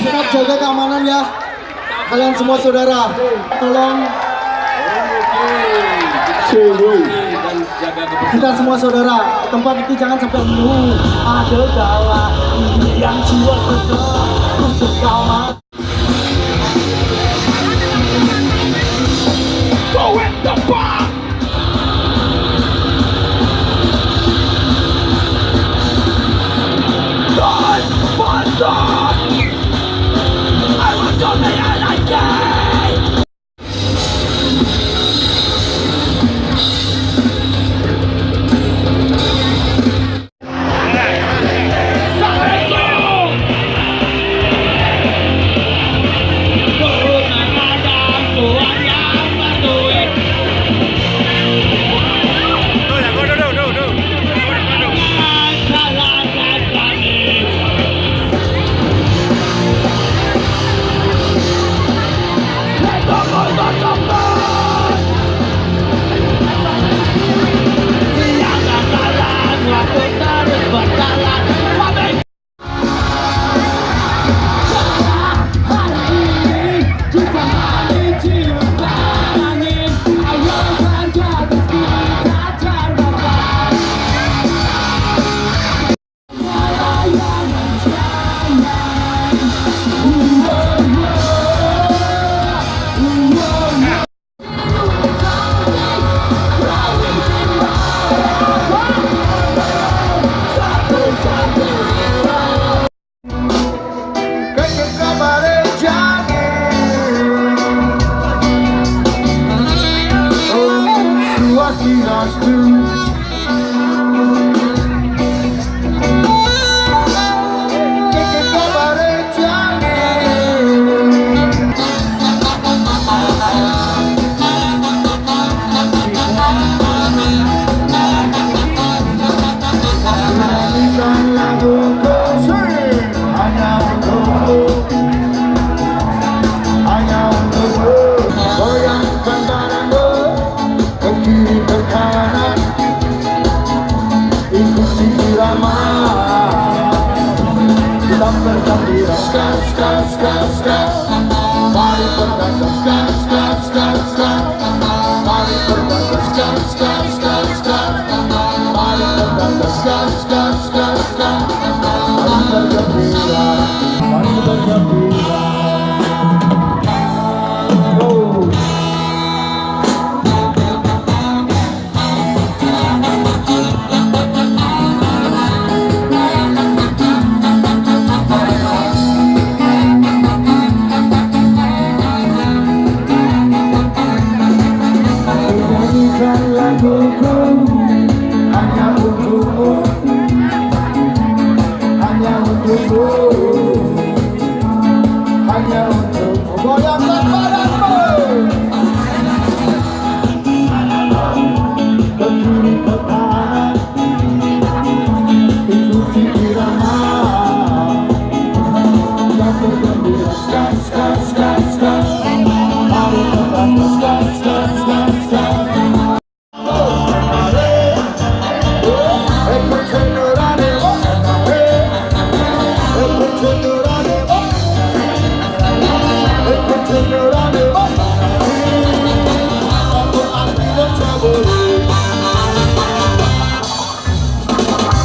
Tetap jaga keamanan ya, kalian semua saudara. Tolong kita semua saudara, tempat itu jangan sampai penuh. Ada galah yang jiwa kusuk kawan. Go at the bar. God, my God, I want to be alive. bergembira, ska, ska, ska, ska. Mari berdandan, ska, ska, ska, ska. Mari berdandan, ska, ska, ska, ska. Mari berdandan, ska, ska, ska, ska. Mari bergembira, mari bergembira. Oh. Nyanyikan laguku hanya untukmu, hanya untukmu, hanya untukmu. Goyangkan badanmu ke kiri ke kanan, ikuti irama yang bergembira, ska, ska, ska, ska. Mari berdandan, ska, ska, ska, ska.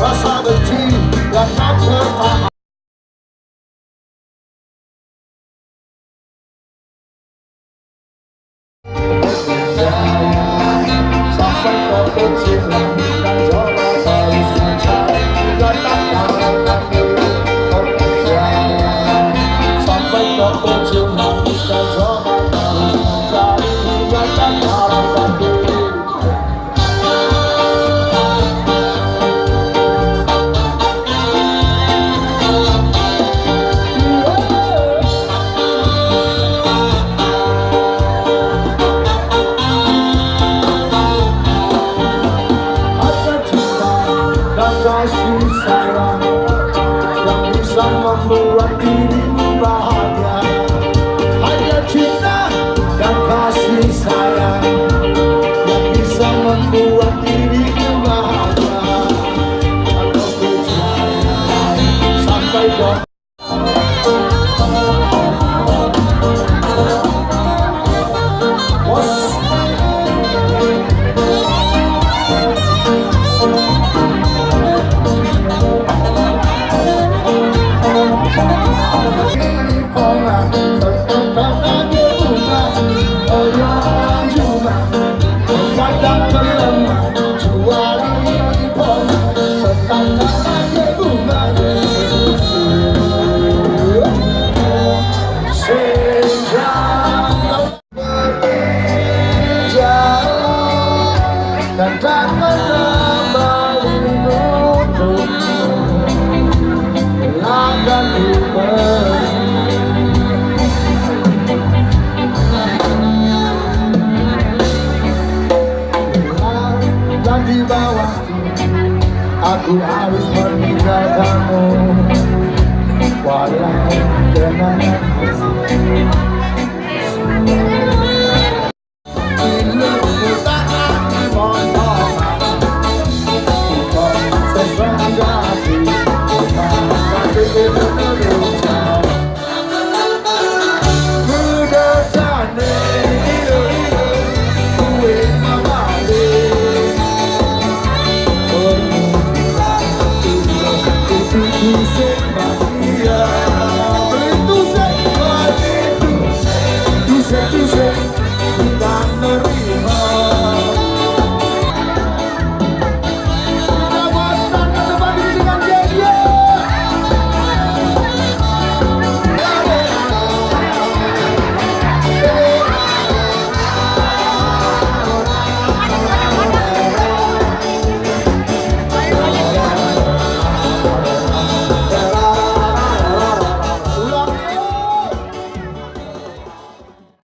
Rasa benci yang tak tertahan. Sampai kau kecil dan coba balik mencari kata-kata kami. Sampai kau kecil dan coba balik mencari kata-kata kami. Kasih sayang yang bisa membuat dirimu bahagia. Hanya cinta dan kasih sayang yang bisa membuat dirimu bahagia. Aku percaya sampai kau dan takkan kembali untukmu. Akan dan di bawah aku harus meninggalkanmu, walau kenangan hati.